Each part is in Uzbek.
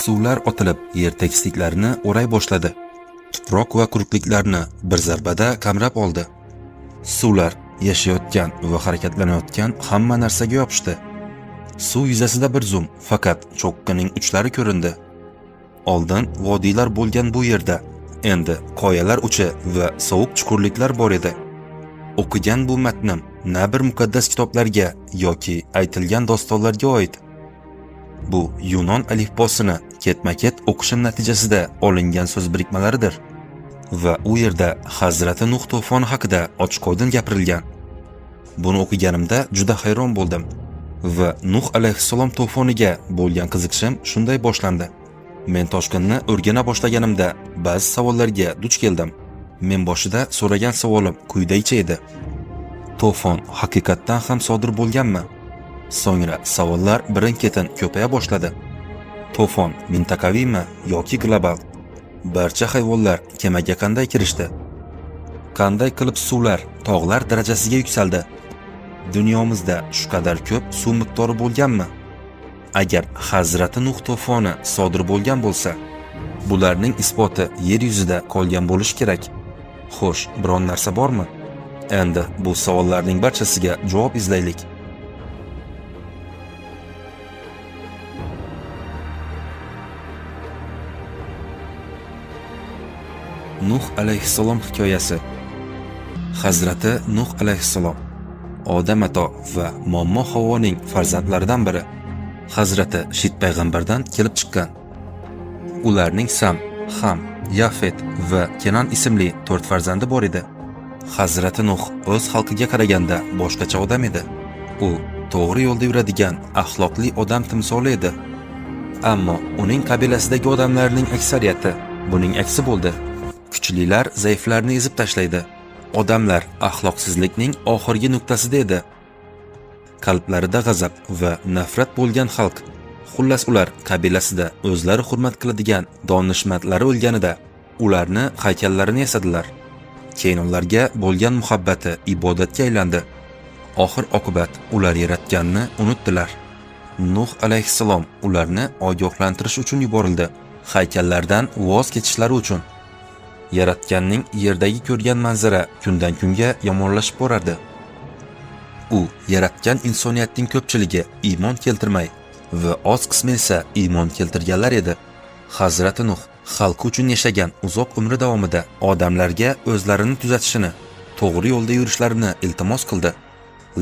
suvlar otilib, yer tekisliklarini o'ray boshladi. Tuproq va quruqliklarni bir zarbada qamrab oldi. Suvlar yashayotgan va harakatlanayotgan hamma narsaga yopishdi. Suv yuzasida bir zum faqat cho'qqining uchlari ko'rindi. Oldin vodiylar bo'lgan bu yerda endi qoyalar uchi va sovuq chuqurliklar bor edi. O'qigan bu matnim na bir muqaddas kitoblarga yoki aytilgan dostonlarga oid. Bu Yunon alifbosini ketma-ket o'qishim natijasida olingan so'z birikmalaridir va u yerda Hazrati Nuh to'foni haqida ochiq-oydin gapirilgan. Buni o'qiganimda juda hayron bo'ldim va Nuh alayhissalom to'foniga bo'lgan qiziqishim shunday boshlandi. Men toshqinni o'rgana boshlaganimda ba'zi savollarga duch keldim. Men boshida so'ragan savolim quyidagicha edi. To'fon haqiqatdan ham sodir bo'lganmi? So'ngra savollar birin-ketin ko'paya boshladi. To'fon mintaqaviymi yoki global? Barcha hayvonlar kemaga qanday kirishdi? Qanday qilib suvlar tog'lar darajasiga yuksaldi? Dunyomizda shu qadar ko'p suv miqdori bo'lganmi? Agar Hazrati Nuh to'foni sodir bo'lgan bo'lsa, bularning isboti yer yuzida qolgan bo'lishi kerak. Xo'sh, biron narsa bormi? Endi bu savollarning barchasiga javob izlaylik. Nuh alayhissalom hikoyasi. Hazrati Nuh alayhissalom Odam ato va Mommo Havoning farzandlaridan biri. Hazrati Shit payg'ambardan kelib chiqqan. Ularning Sam, Ham, Yafet va Kenan ismli 4 farzandi bor edi. Hazrati Nuh o'z xalqiga qaraganda boshqacha odam edi. U to'g'ri yo'lda yuradigan axloqli odam timsoli edi. Ammo uning qabilasidagi odamlarning aksariyati buning aksi bo'ldi. Kuchlilar zaiflarni ezib tashlaydi. Odamlar axloqsizlikning oxirgi nuqtasida edi. Qalblarida g'azab va nafrat bo'lgan xalq. Xullas ular qabilasida o'zlari hurmat qiladigan donishmandlari o'lganida ularni haykallarini yasadilar. Keyin ularga bo'lgan muhabbati ibodatga aylandi. Oxir oqibat ular yaratganni unutdilar. Nuh alayhissalom ularni ogohlantirish uchun yuborildi. Haykallardan voz kechishlari uchun. Yaratganning yerdagi ko'rgan manzara kundan kunga yomonlashib borardi. U yaratgan insoniyatning ko'pchiligi iymon keltirmay va oz qismi esa iymon keltirganlar edi. Hazrati Nuh xalqi uchun yashagan uzoq umri davomida odamlarga o'zlarini tuzatishini, to'g'ri yo'lda yurishlarini iltimos qildi.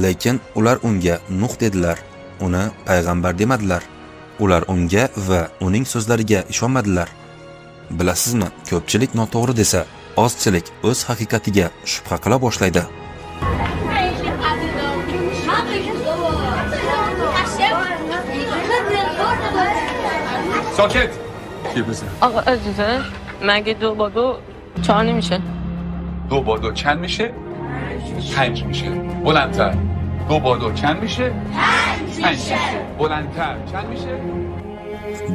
Lekin ular unga Nuh dedilar, uni payg'ambar demadilar. Ular unga va uning so'zlariga ishonmadilar. Bilasizmi, ko'pchilik noto'g'ri desa, ozchilik o'z haqiqatiga shubha qila boshlaydi. ساکت. آقا عزیزه مگه 2 با 2 4 نمیشه؟ 2 با 2 چند میشه؟ 5 میشه. بلندتر. 2 با 2 چند میشه؟ 5 میشه. بلندتر. چند میشه؟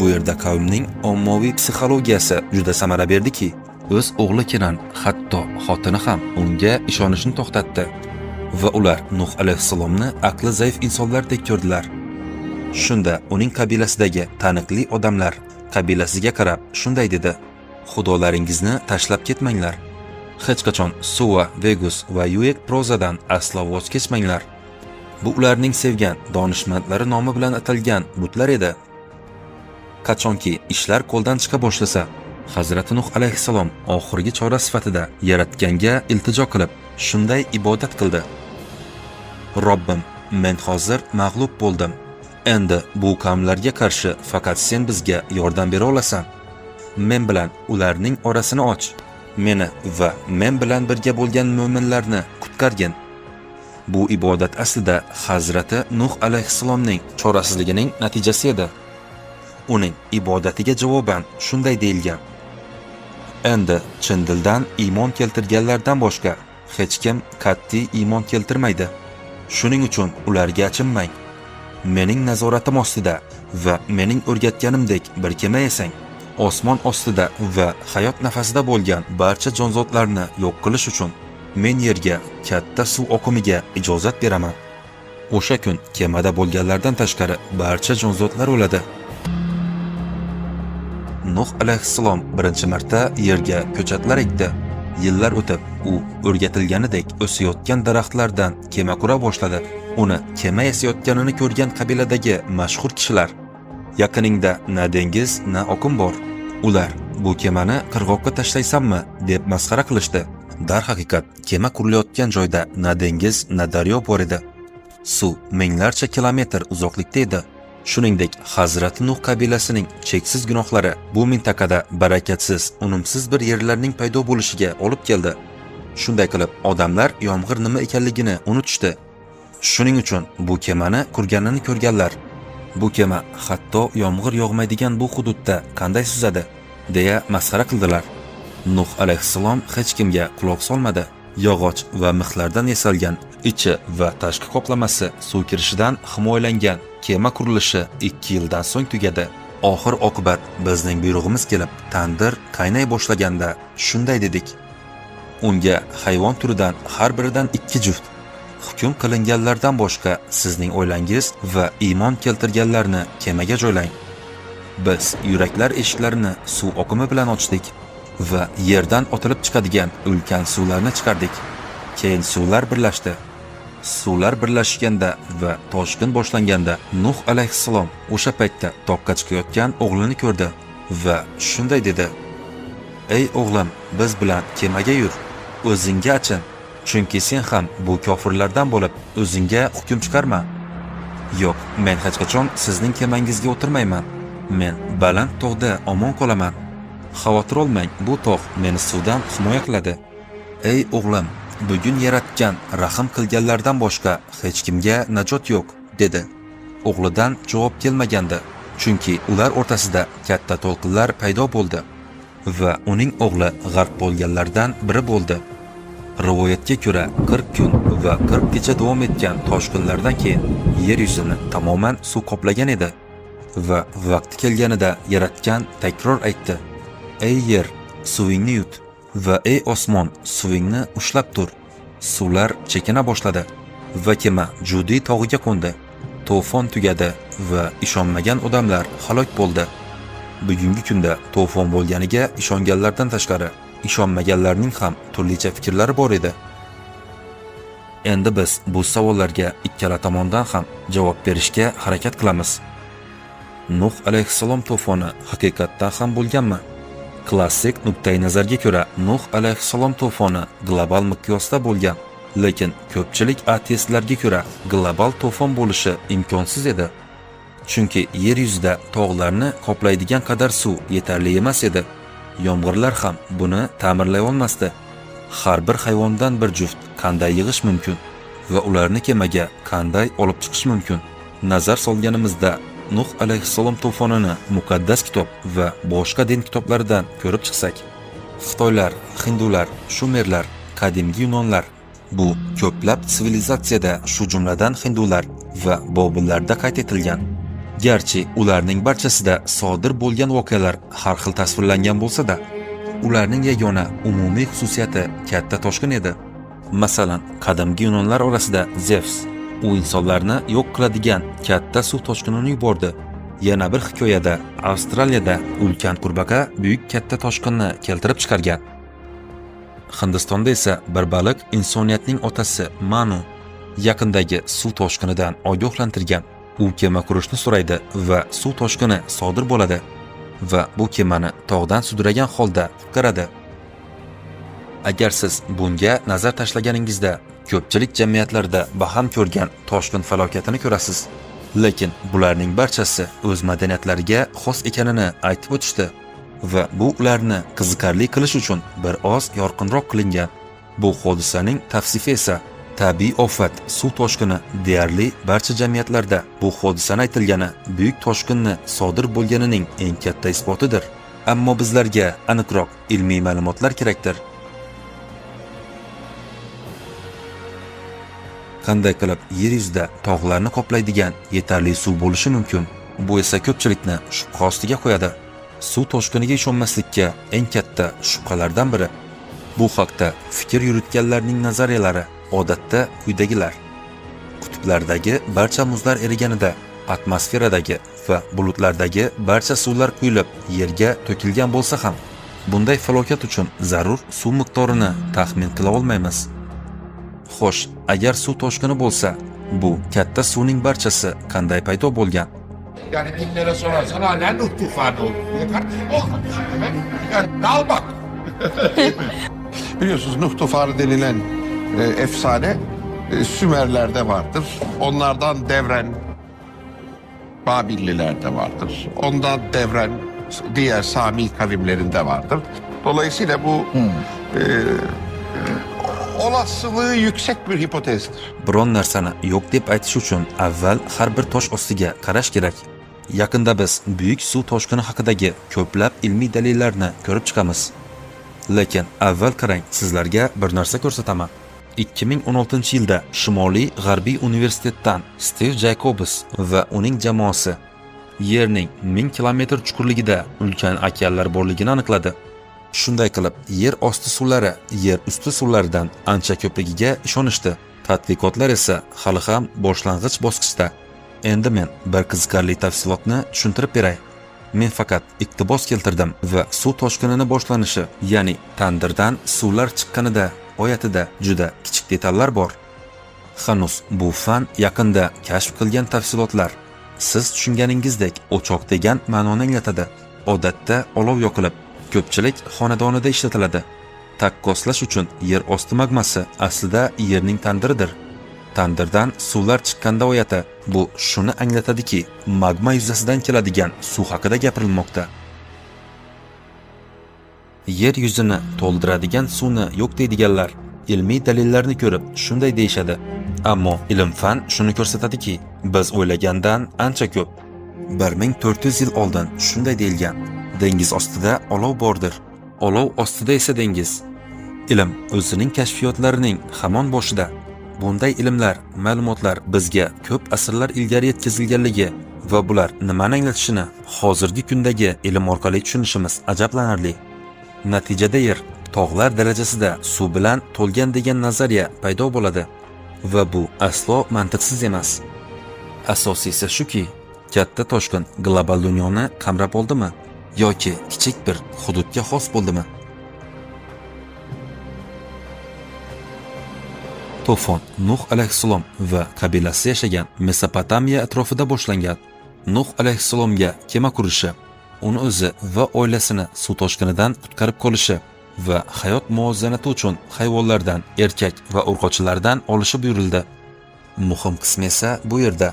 Bu yerda qavmning ommaviy psixologiyasi juda samara berdiki, o'z o'g'li Kenan, hatto xotini ham unga ishonishni to'xtatdi va ular Nuh alayhissalomni aqli zaif insonlardek ko'rdilar. Shunda uning qabilasidagi taniqli odamlar qabilasiga qarab shunday dedi: Xudolaringizni tashlab ketmanglar. Hech qachon Suva, Vegus va Yuek prozadan aslo voz kechmanglar. Bu ularning sevgan donishmandlari nomi bilan atalgan butlar edi. Qachonki ishlar qo'ldan chiqa boshlasa, Hazrati Nuh alayhissalom oxirgi chora sifatida yaratganga iltijo qilib shunday ibodat qildi: Robbim, men hozir mag'lub bo'ldim. Endi bu qavmlarga qarshi faqat sen bizga yordam bera olasan. Men bilan ularning orasini och. Meni va men bilan birga bo'lgan mu'minlarni qutqargin. Bu ibodat aslida Hazrati Nuh alayhissalomning chorasizligining natijasi edi. Uning ibodatiga javoban shunday deyilgan: Endi chin dildan iymon keltirganlardan boshqa hech kim qat'iy iymon keltirmaydi. Shuning uchun ularga achinmang. Mening nazoratim ostida va mening o'rgatganimdek bir kema yasang, osmon ostida va hayot nafasida bo'lgan barcha jonzotlarni yo'q qilish uchun men yerga katta suv oqimiga ijozat beraman. O'sha kun kemada bo'lganlardan tashqari barcha jonzotlar o'ladi. Nuh alayhissalom birinchi marta yerga ko'chatlar ekdi. Yillar o'tib, u o'rgatilganidek o'sayotgan daraxtlardan kema qura boshladi. Uni kema yasayotganini ko'rgan qabiladagi mashhur kishilar, yaqiningda na dengiz, na oqim bor. Ular bu kemani qirg'oqqa tashlaysanmi deb masxara qilishdi. Darhaqiqat, kema qurilayotgan joyda na dengiz, na daryo bor edi. Suv minglarcha kilometr uzoqlikda edi. Shuningdek, Hazrati Nuh qabilasining cheksiz gunohlari bu mintaqada barakatsiz, unumsiz bir yerlarning paydo bo'lishiga olib keldi. Shunday qilib, odamlar yomg'ir nima ekanligini unutishdi. Shuning uchun bu kemani qurganini ko'rganlar. Bu kema hatto yomg'ir yog'maydigan bu hududda qanday suzadi deya masxara qildilar. Nuh alayhissalom hech kimga quloq solmadi. Yog'och va mixlardan yasalgan ichi va tashqi qoplamasi suv kirishidan himoyalangan kema qurilishi 2 yildan so'ng tugadi. Oxir oqibat bizning buyrug'imiz kelib, tandir qaynay boshlaganda shunday dedik. Unga hayvon turidan har biridan 2 juft, hukm qilinganlardan boshqa sizning oilangiz va iymon keltirganlarni kemaga joylang. Biz yuraklar eshiklarini suv oqimi bilan ochdik va yerdan otilib chiqadigan ulkan suvlarni chiqardik. Keyin suvlar birlashdi. Suvlar birlashganda va toshqin boshlanganda Nuh alayhissalom o'sha paytda toqqa chiqayotgan o'g'lini ko'rdi va shunday dedi: "Ey o'g'lim, biz bilan kemaga yur, o'zingga achin, chunki sen ham bu kofirlardan bo'lib, o'zingga hukm chiqarma." "Yo'q, men hech qachon sizning kemangizga o'tirmayman. Men baland tog'da omon qolaman. Xavotir olmang, bu tog' meni suvdan himoya qiladi." "Ey o'g'lim, bugun yaratgan rahim qilganlardan boshqa hech kimga najot yo'q", dedi. O'g'lidan javob kelmagandi, chunki ular o'rtasida katta to'lqinlar paydo bo'ldi va uning o'g'li g'arq bo'lganlardan biri bo'ldi. Rivoyatga ko'ra 40 kun va 40 kecha davom etgan toshqinlardan keyin yer yuzini tamoman suv qoplagan edi va vaqti kelganida yaratgan takror aytdi: "Ey yer, suvingni yut va ey osmon, suvingni ushlab tur." Suvlar chekina boshladi va kema Judi tog'iga qo'ndi. To'fon tugadi va ishonmagan odamlar halok bo'ldi. Bugungi kunda to'fon bo'lganiga ishonganlardan tashqari, ishonmaganlarning ham turlicha fikrlari bor edi. Endi biz bu savollarga ikkala tomondan ham javob berishga harakat qilamiz. Nuh alayhissalom to'foni haqiqatdan ham bo'lganmi? Klassik nuqtai nazarga ko'ra Nuh alayhissalom to'foni global miqyosda bo'lgan, lekin ko'pchilik ateistlarga ko'ra global to'fon bo'lishi imkonsiz edi. Chunki yer yuzida tog'larni qoplaydigan qadar suv yetarli emas edi. Yomg'irlar ham buni ta'mirlay olmasdi. Har bir hayvondan bir juft qanday yig'ish mumkin va ularni kemaga qanday olib chiqish mumkin? Nazar solganimizda Nuh alayhissalom to'fonini muqaddas kitob va boshqa din kitoblaridan ko'rib chiqsak, Xitoylar, Hindular, Shumerlar, qadimgi Yunonlar, bu ko'plab sivilizatsiyada, shu jumladan hindular va bobillarda qayd etilgan. Garchi ularning barchasida sodir bo'lgan voqealar har xil tasvirlangan bo'lsa-da, ularning yagona umumiy xususiyati katta toshqin edi. Masalan, qadimgi Yunonlar orasida Zevs u insonlarni yo'q qiladigan katta suv toshqinini yubordi. Yana bir hikoyada Avstraliyada ulkan qurbaqa buyuk katta toshqinni keltirib chiqargan. Hindistonda esa bir baliq insoniyatning otasi Manu yaqindagi suv toshqinidan ogohlantirgan. U kema qurishni so'raydi va suv toshqini sodir bo'ladi va bu kemani tog'dan sudragan holda qutqaradi. Agar siz bunga nazar tashlaganingizda ko'pchilik jamiyatlarda baham ko'rgan toshqin falokatini ko'rasiz. Lekin bularning barchasi o'z madaniyatlariga xos ekanini aytib o'tishdi va bu ularni qiziqarli qilish uchun bir oz yorqinroq qilingan. Bu hodisaning tavsifi esa tabiiy ofat suv toshqini. Deyarli barcha jamiyatlarda bu hodisani aytilgani buyuk toshqinni sodir bo'lganining eng katta isbotidir. Ammo bizlarga aniqroq ilmiy ma'lumotlar kerakdir. Qanday qilib yer yuzida tog'larni qoplaydigan yetarli suv bo'lishi mumkin? Bu esa ko'pchilikni shubha ostiga qo'yadi. Suv toshqiniga ishonmaslikka eng katta shubhalardan biri. Bu haqda fikr yuritganlarning nazariyalari odatda quyidagilar. Qutblardagi barcha muzlar eriganida atmosferadagi va bulutlardagi barcha suvlar quyilib yerga to'kilgan bo'lsa ham, bunday falokat uchun zarur suv miqdorini taxmin qila olmaymiz. Xo'sh, agar suv toshqini bo'lsa, bu katta suvning barchasi qanday paydo bo'lgan? Yani ellere sorarsan hala Nuh tufanı oldu diye olmamış. Yani dal bak. Biliyorsunuz Nuh tufanı denilen efsane Sümerlerde vardır. Onlardan devren Babillilerde vardır. Ondan devren diğer Sami kavimlerinde vardır. Dolayısıyla bu olasılığı yüksek bir hipotezdir. Biron narsani yo'q deb aytish uchun avval har bir tosh ostiga qarash kerak. Yaqinda biz buyuk suv toshqini haqidagi ko'plab ilmiy dalillarni ko'rib chiqamiz. Lekin avval qarang, sizlarga bir narsa ko'rsataman. 2016-yilda Shimoliy G'arbiy universitetdan Steve Jacobs va uning jamoasi Yerning 1000 kilometr chuqurligida ulkan okeanlar borligini aniqladi. Shunday qilib, yer osti suvlari yer usti suvlaridan ancha ko'pligiga ishonishdi. Tadqiqotlar esa hali ham boshlang'ich bosqichda. Endi men bir qiziqarli tafsilotni tushuntirib beray. Men faqat iqtibos keltirdim va suv toshqinini boshlanishi, ya'ni tandirdan suvlar chiqqanida oyatida juda kichik detallar bor. Hanuz bu fan yaqinda kashf qilgan tafsilotlar siz tushunganingizdek o'choq degan ma'noni anglatadi. Odatda olov yoqilib, ko'pchilik xonadonida ishlatiladi. Taqqoslash uchun yer osti magmasi aslida yerning tandiridir. Tandirdan suvlar chiqqanda oyati bu shuni anglatadiki, magma yuzasidan keladigan suv haqida gapirilmoqda. Yer yuzini to'ldiradigan suvni yo'q deydiganlar ilmiy dalillarni ko'rib shunday deyishadi. Ammo ilm-fan shuni ko'rsatadiki, biz o'ylagandan ancha ko'p. 1400 yil oldin shunday deyilgan. Dengiz ostida olov bordir. Olov ostida esa dengiz. Ilm o'zining kashfiyotlarining hamon boshida. Bunday ilmlar, ma'lumotlar bizga ko'p asrlar ilgari yetkazilganligi va bular nimani anglatishini hozirgi kundagi ilm orqali tushunishimiz ajablanarli. Natijada yer tog'lar darajasida suv bilan to'lgan degan nazariya paydo bo'ladi va bu aslo mantiqsiz emas. Asosiysi shuki, katta toshqin global dunyoni qamrab oldimi yoki kichik bir hududga xos bo'ldimi? To'fon Nuh alayhissalom va qabilasi yashagan Mesopotamiya atrofida boshlangan. Nuh alayhissalomga kema qurishi, uni o'zi va oilasini suv toshqinidan qutqarib qolishi va hayot muvozanati uchun hayvonlardan, erkak va urg'ochilardan olishi buyurildi. Muhim qismi esa bu yerda.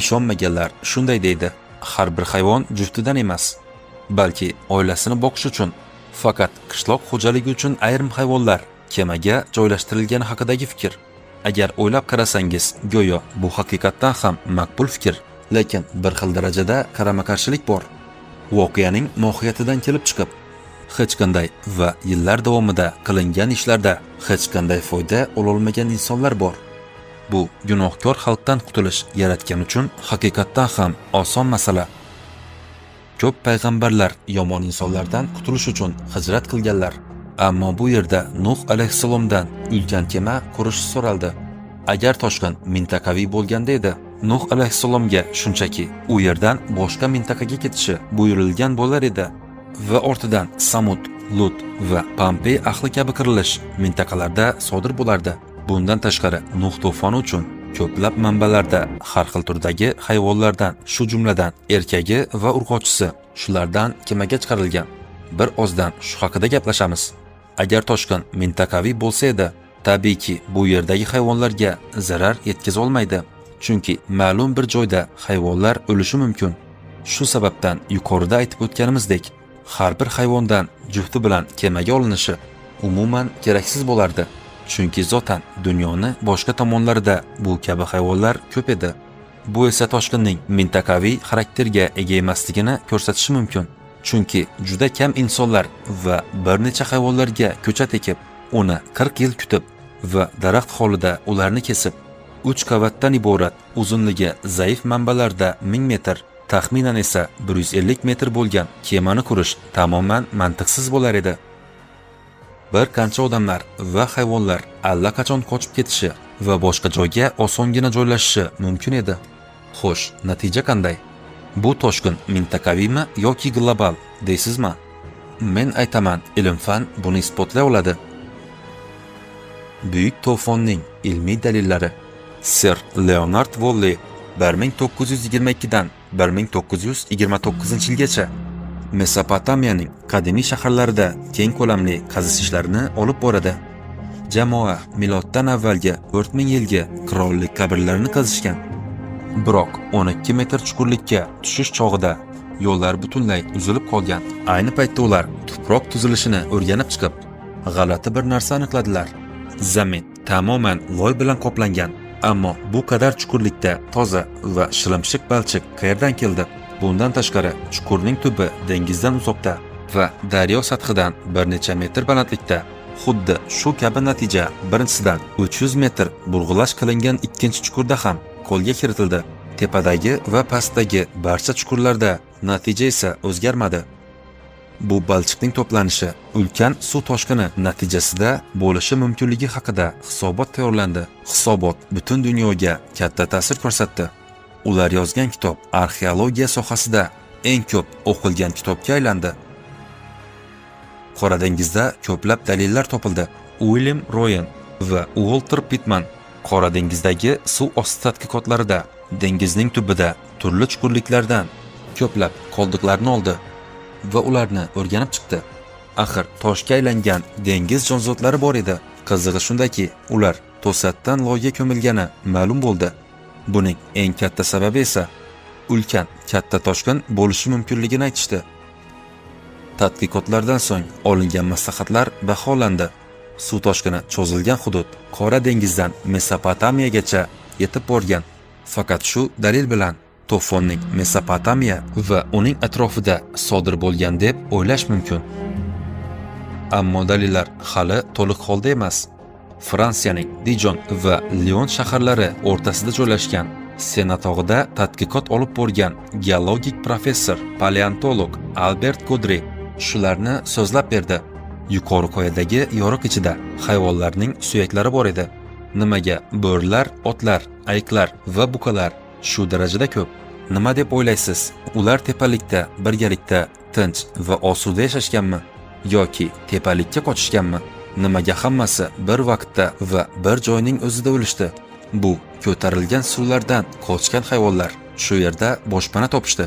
Ishonmaganlar shunday deydi: har bir hayvon juftidan emas, balki oilasini boqish uchun, faqat qishloq xo'jaligi uchun ayrim hayvonlar kemaga joylashtirilgani haqidagi fikr. Agar o'ylab qarasangiz, go'yo bu haqiqatdan ham maqbul fikr, lekin bir xil darajada qarama-qarshilik bor. Voqeaning mohiyatidan kelib chiqib, hech qanday va yillar davomida qilingan ishlarda hech qanday foyda ololmagan insonlar bor. Bu gunohkor xalqdan qutulish yaratgan uchun haqiqatdan ham oson masala. Ko'p payg'ambarlar yomon insonlardan qutulish uchun hijrat qilganlar. Ammo bu yerda Nuh alayhissalomdan ulkan kema qurish so'raldi. Agar toshqin mintaqaviy bo'lganda edi, Nuh alayhissalomga shunchaki u yerdan boshqa mintaqaga ketishi buyurilgan bo'lar edi va ortidan Samud, Lut va Pompey ahli kabi qirilish mintaqalarda sodir bo'lardi. Bundan tashqari Nuh to'foni uchun ko'plab manbalarda har xil turdagi hayvonlardan, shu jumladan erkagi va urg'ochisi shulardan kemaga chiqarilgan. Bir ozdan shu haqida gaplashamiz. Agar toshqin mintaqaviy bo'lsa edi, tabiiyki bu yerdagi hayvonlarga zarar yetkaza olmaydi. Chunki ma'lum bir joyda hayvonlar o'lishi mumkin. Shu sababdan yuqorida aytib o'tganimizdek, har bir hayvondan jufti bilan kemaga olinishi umuman keraksiz bo'lardi. Chunki zotan dunyoni boshqa tomonlarida bu kabi hayvonlar ko'p edi. Bu esa toshqinning mintaqaviy xarakterga ega emasligini ko'rsatishi mumkin. Chunki juda kam insonlar va bir necha hayvonlarga ko'chat ekib, uni 40 yil kutib va daraxt holida ularni kesib, 3 qavatdan iborat, uzunligi zaif manbalarda 1000 metr, taxminan esa 150 metr bo'lgan kemani qurish tamoman mantiqsiz bo'lar edi. Bir qancha odamlar va hayvonlar allaqachon qochib ketishi va boshqa joyga osongina joylashishi mumkin edi. Xo'sh, natija qanday? Bu toshqin mintaqaviymi yoki global deysizmi? Men aytaman, ilm-fan buni isbotlay oladi. Buyuk to'fonning ilmiy dalillari. Sir Leonard Woolley 1922 dan 1929-yilgacha Mesopotamiyaning qadimiy shaharlarida keng ko'lamli qazish ishlarini olib boradi. Jamoa miloddan avvalgi 4000 yilga qirollik qabrlarini qazishgan. Biroq 12 metr chuqurlikka tushish chog'ida yo'llar butunlay uzilib qolgan. Ayni paytda ular tuproq tuzilishini o'rganib chiqib, g'alati bir narsa aniqladilar. Zamin tamoman loy bilan qoplangan, ammo bu qadar chuqurlikda toza va shilimshiq balchiq qayerdan keldi? Bundan tashqari, chuqurning tubi dengizdan uzoqda va daryo sathidan bir necha metr balandlikda. Xuddi shu kabi natija birinchisidan 300 metr burg'ulash qilingan ikkinchi chuqurda ham qo'lga kiritildi. Tepadagi va pastdagi barcha chuqurlarda natija esa o'zgarmadi. Bu balchiqning to'planishi ulkan suv toshqini natijasida bo'lishi mumkinligi haqida hisobot tayyorlandi. Hisobot butun dunyoga katta ta'sir ko'rsatdi. Ular yozgan kitob arxeologiya sohasida eng ko'p o'qilgan kitobga aylandi. Qora dengizda ko'plab dalillar topildi. William Rowan va Walter Pittman Qora dengizdagi suv osti tadqiqotlarida dengizning tubida turli chuqurliklardan ko'plab qoldiqlarni oldi va ularni o'rganib chiqdi. Axir toshga aylangan dengiz jonzotlari bor edi. Qizig'i shundaki, ular to'satdan loyga ko'milgani ma'lum bo'ldi. Buning eng katta sababi esa ulkan katta toshqin bo'lishi mumkinligini aytishdi. Tadqiqotlardan so'ng olingan maslahatlar baholandi. Suv toshqini cho'zilgan hudud Qora dengizdan Mesopotamiyagacha yetib borgan. Faqat shu dalil bilan to'fonning Mesopotamiya va uning atrofida sodir bo'lgan deb o'ylash mumkin. Ammo dalillar hali to'liq holda emas. Fransiyaning Dijon va Lyon shaharlari o'rtasida joylashgan Sena tog'ida tadqiqot olib borgan geologik professor paleontolog Albert Godre shularni so'zlab berdi. Yuqori qoyadagi yoriq ichida hayvonlarning suyaklari bor edi. Nimaga bo'rilar, otlar, ayiqlar va buqalar shu darajada ko'p? Nima deb o'ylaysiz? Ular tepalikda birgalikda tinch va osuda yashashganmi yoki tepalikka qochishganmi? Nimaga hammasi bir vaqtda va bir joyning o'zida o'lishdi? Bu ko'tarilgan suvlardan qochgan hayvonlar shu yerda boshpana topishdi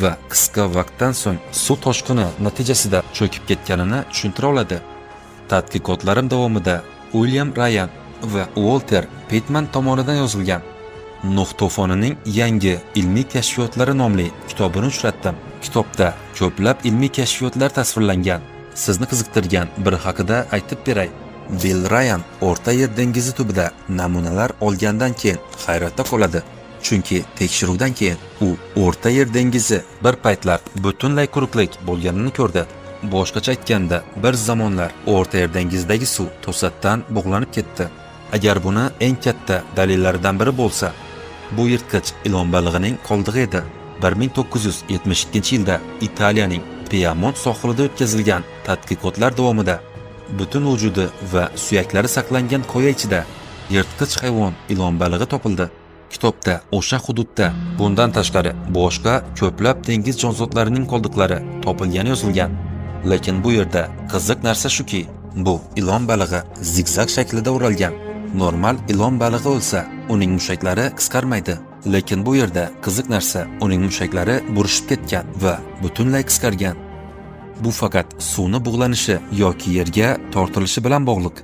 va qisqa vaqtdan so'ng suv toshqini natijasida cho'kib ketganini tushuntira oladi. Tadqiqotlarim davomida William Ryan va Walter Pittman tomonidan yozilgan Nuh to'fonining yangi ilmiy kashfiyotlari nomli kitobini uchratdim. Kitobda ko'plab ilmiy kashfiyotlar tasvirlangan. Sizni qiziqtirgan biri haqida aytib beray. Bill Ryan O'rta Yer dengizi tubida namunalar olgandan keyin hayratda qoladi. Chunki tekshiruvdan keyin u O'rta Yer dengizi bir paytlar butunlay quruqlik bo'lganini ko'rdi. Boshqacha aytganda, bir zamonlar O'rta Yer dengizidagi suv to'satdan bug'lanib ketdi. Agar buni eng katta dalillaridan biri bo'lsa, bu yirtqich ilon balig'ining qoldig'i edi. 1972-yilda Italiyaning Piemont sohilida o'tkazilgan tadqiqotlar davomida butun vujudi va suyaklari saqlangan qoya ichida yirtqich hayvon ilon balig'i topildi. Kitobda o'sha hududda bundan tashqari boshqa ko'plab dengiz jonzotlarining qoldiqlari topilgani yozilgan. Lekin bu yerda qiziq narsa shuki, bu ilon balig'i zigzag shaklida o'ralgan. Normal ilon balig'i o'lsa, uning mushaklari qisqarmaydi. Lekin bu yerda qiziq narsa, uning mushaklari burishib ketgan va butunlay qisqargan. Bu faqat suvni bug'lanishi yoki yerga tortilishi bilan bog'liq.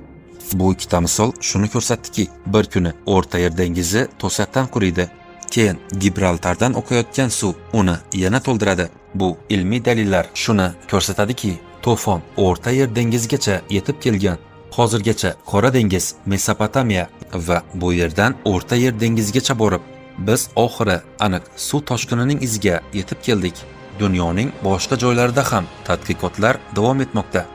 Bu ikkita misol shuni ko'rsatdiki, bir kuni O'rta Yer dengizi to'satdan quriydi. Keyin Gibraltardan oqayotgan suv uni yana to'ldiradi. Bu ilmiy dalillar shuni ko'rsatadiki, to'fon O'rta Yer dengizigacha yetib kelgan. Hozirgacha Qora dengiz, Mesopotamiya va bu yerdan O'rta Yer dengizigacha borib, biz oxiri aniq suv toshqinining iziga yetib keldik. Dunyoning boshqa joylarida ham tadqiqotlar davom etmoqda.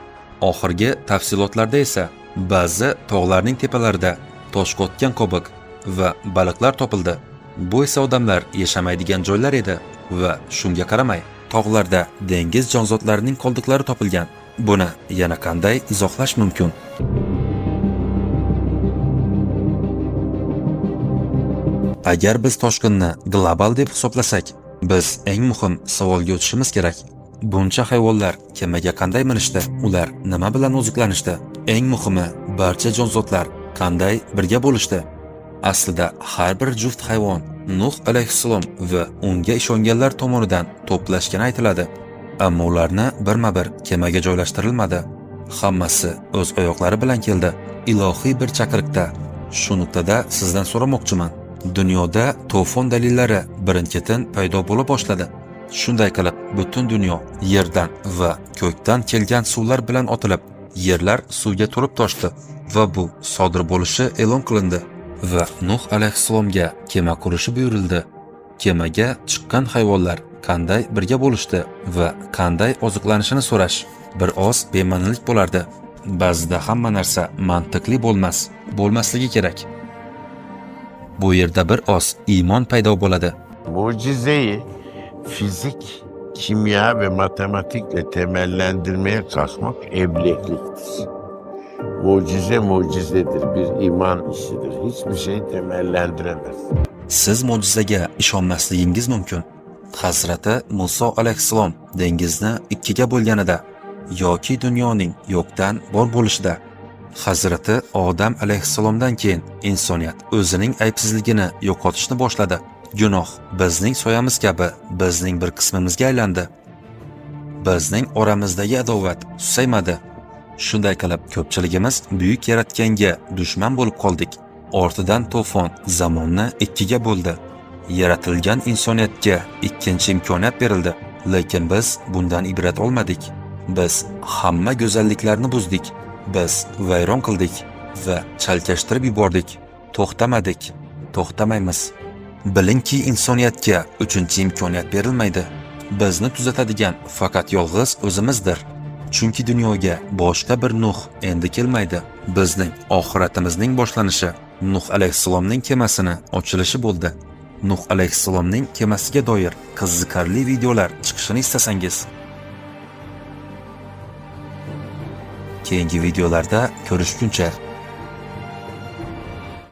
Oxirgi tafsilotlarda esa ba'zi tog'larning tepalarida tosh qotgan qobiq va baliqlar topildi. Bu esa odamlar yashamaydigan joylar edi va shunga qaramay tog'larda dengiz jonzotlarining qoldiqlari topilgan. Buni yana qanday izohlash mumkin? Agar biz toshqinni global deb hisoblasak, biz eng muhim savolga o'tishimiz kerak. Buncha hayvonlar kemaga qanday minishdi? Ular nima bilan oziqlanishdi? Eng muhimi, barcha jonzotlar qanday birga bo'lishdi? Aslida har bir juft hayvon Nuh alayhissalom va unga ishonganlar tomonidan to'plashgani aytiladi. Ammo ularni birma-bir kemaga joylashtirilmadi. Hammasi o'z oyoqlari bilan keldi. Ilohiy bir chaqiriqda. Shu nuqtada sizdan so'ramoqchiman. Dunyoda to'fon dalillari birin-ketin paydo bo'la boshladi. Shunday qilib, butun dunyo yerdan va ko'kdan kelgan suvlar bilan otilib, yerlar suvga to'lib toshdi va bu sodir bo'lishi e'lon qilindi va Nuh alayhissalomga kema qurishi buyurildi. Kemaga chiqqan hayvonlar qanday birga bo'lishdi va qanday oziqlanishini so'rash bir oz bema'nilik bo'lardi. Ba'zida hamma narsa mantiqli bo'lmasligi kerak. Bu yerda bir oz iymon paydo bo'ladi. Mucizeyi fizik, kimya ve matematikle temellendirmeye kalkmak eblekliktir. Mucize mucizedir, bir iman işidir. Hiçbir şey temellendiremez. Siz mo'jizaga ishonmasligingiz mumkin. Hazrati Muso alayhissalom dengizni ikkiga bo'lganida yoki dunyoning yo'qdan bor bo'lishida, Hazrati Odam alayhissalomdan keyin insoniyat o'zining aybsizligini yo'qotishni boshladi. Gunoh bizning soyamiz kabi bizning bir qismimizga aylandi. Bizning oramizdagi adovat susaymadi. Shunday qilib, ko'pchiligimiz buyuk yaratganga dushman bo'lib qoldik. Ortidan to'fon zamonni ikkiga bo'ldi. Yaratilgan insoniyatga ikkinchi imkoniyat berildi, lekin biz bundan ibrat olmadik. Biz hamma go'zalliklarni buzdik. Biz vayron qildik va chalkashtirib yubordik. To'xtamadik, to'xtamaymiz. Bilingki, insoniyatga uchinchi imkoniyat berilmaydi. Bizni tuzatadigan faqat yolg'iz o'zimizdir. Chunki dunyoga boshqa bir Nuh endi kelmaydi. Bizning oxiratimizning boshlanishi Nuh alayhissalomning kemasini ochilishi bo'ldi. Nuh alayhissalomning kemasiga doir qiziqarli videolar chiqishini istasangiz, keyingi videolarda ko'rishguncha